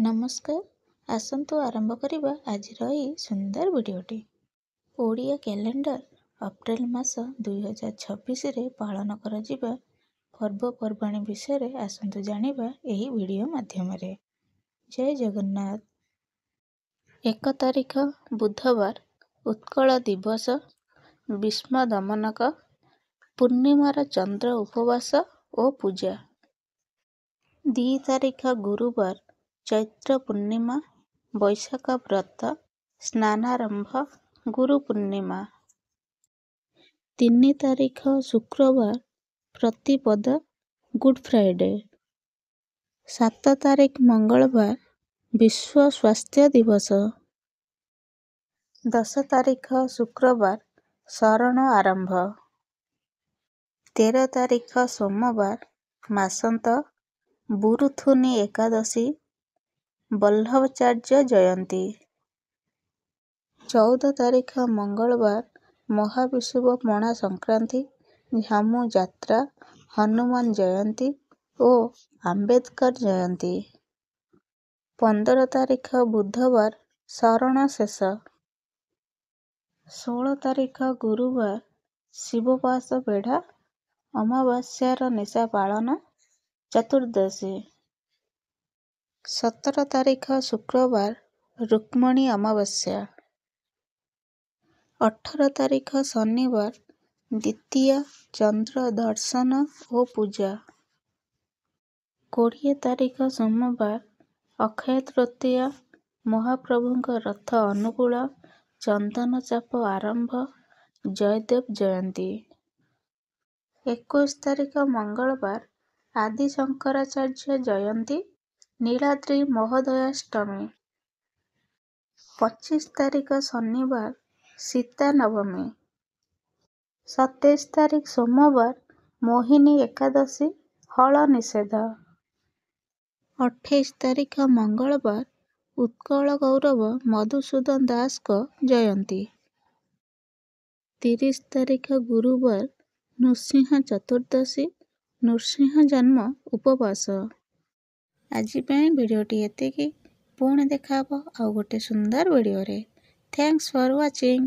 ନମସ୍କାର, ଆସନ୍ତୁ ଆରମ୍ଭ କରିବା ଆଜିର ଏହି ସୁନ୍ଦର ଭିଡ଼ିଓଟି। ଓଡ଼ିଆ କ୍ୟାଲେଣ୍ଡର ଅପ୍ରେଲ ମାସ 2026ରେ ପାଳନ କରାଯିବା ପର୍ବପର୍ବାଣି ବିଷୟରେ ଆସନ୍ତୁ ଜାଣିବା ଏହି ଭିଡ଼ିଓ ମାଧ୍ୟମରେ। ଜୟ ଜଗନ୍ନାଥ। 1 ତାରିଖ ବୁଧବାର ଉତ୍କଳ ଦିବସ, ବିଷ୍ମ ଦମନକ, ପୂର୍ଣ୍ଣିମାର ଚନ୍ଦ୍ର ଉପବାସ ଓ ପୂଜା। 2 ତାରିଖ ଗୁରୁବାର ଚୈତ୍ର ପୂର୍ଣ୍ଣିମା, ବୈଶାଖ ବ୍ରତ, ସ୍ନାନାରମ୍ଭ, ଗୁରୁ ପୂର୍ଣ୍ଣିମା। 3 ତାରିଖ ଶୁକ୍ରବାର ପ୍ରତିପଦ, ଗୁଡ୍ ଫ୍ରାଇଡେ। 7 ତାରିଖ ମଙ୍ଗଳବାର ବିଶ୍ୱ ସ୍ୱାସ୍ଥ୍ୟ ଦିବସ। 10 ତାରିଖ ଶୁକ୍ରବାର ଶରଣ ଆରମ୍ଭ। 13 ତାରିଖ ସୋମବାର ମାସନ୍ତ, ବୁରୁଥୁନି ଏକାଦଶୀ, ବଲ୍ଲଭାଚାର୍ଯ୍ୟ ଜୟନ୍ତୀ। 14 ତାରିଖ ମଙ୍ଗଳବାର ମହାବିଷୁବ ପଣା ସଂକ୍ରାନ୍ତି, ଝାମୁ ଯାତ୍ରା, ହନୁମାନ ଜୟନ୍ତୀ ଓ ଆମ୍ବେଦକର ଜୟନ୍ତୀ। 15 ତାରିଖ ବୁଧବାର ଶରଣ ଶେଷ। 16 ତାରିଖ ଗୁରୁବାର ଶିବପାଶ ବେଢ଼ା, ଅମାବାସ୍ୟାର ନିଶା ପାଳନ, ଚତୁର୍ଦ୍ଦଶୀ। 17 ତାରିଖ ଶୁକ୍ରବାର ରୁକ୍ମଣୀ ଅମାବାସ୍ୟା। 18 ତାରିଖ ଶନିବାର ଦ୍ୱିତୀୟା ଚନ୍ଦ୍ର ଦର୍ଶନ ଓ ପୂଜା। 20 ତାରିଖ ସୋମବାର ଅକ୍ଷୟ ତୃତୀୟା, ମହାପ୍ରଭୁଙ୍କ ରଥ ଅନୁକୂଳ, ଚନ୍ଦନ ଚାପ ଆରମ୍ଭ, ଜୟଦେବ ଜୟନ୍ତୀ। 21 ତାରିଖ ମଙ୍ଗଳବାର ଆଦି ଶଙ୍କରାଚାର୍ଯ୍ୟ ଜୟନ୍ତୀ, ନୀଳାଦ୍ରି ମହୋଦୟାଷ୍ଟମୀ। 25 ତାରିଖ ଶନିବାର ସୀତା ନବମୀ। 27 ତାରିଖ ସୋମବାର ମୋହିନୀ ଏକାଦଶୀ, ହଳ ନିଷେଧ। 28 ତାରିଖ ମଙ୍ଗଳବାର ଉତ୍କଳ ଗୌରବ ମଧୁସୂଦନ ଦାସଙ୍କ ଜୟନ୍ତୀ। 30 ତାରିଖ ଗୁରୁବାର ନୃସିଂହ ଚତୁର୍ଦ୍ଦଶୀ, ନୃସିଂହ ଜନ୍ମ ଉପବାସ। ଆଜି ପାଇଁ ଭିଡ଼ିଓଟି ଏତିକି। ପୁଣି ଦେଖା ହେବ ଆଉ ଗୋଟେ ସୁନ୍ଦର ଭିଡ଼ିଓରେ। ଥ୍ୟାଙ୍କ୍ସ ଫର ୱାଚିଂ।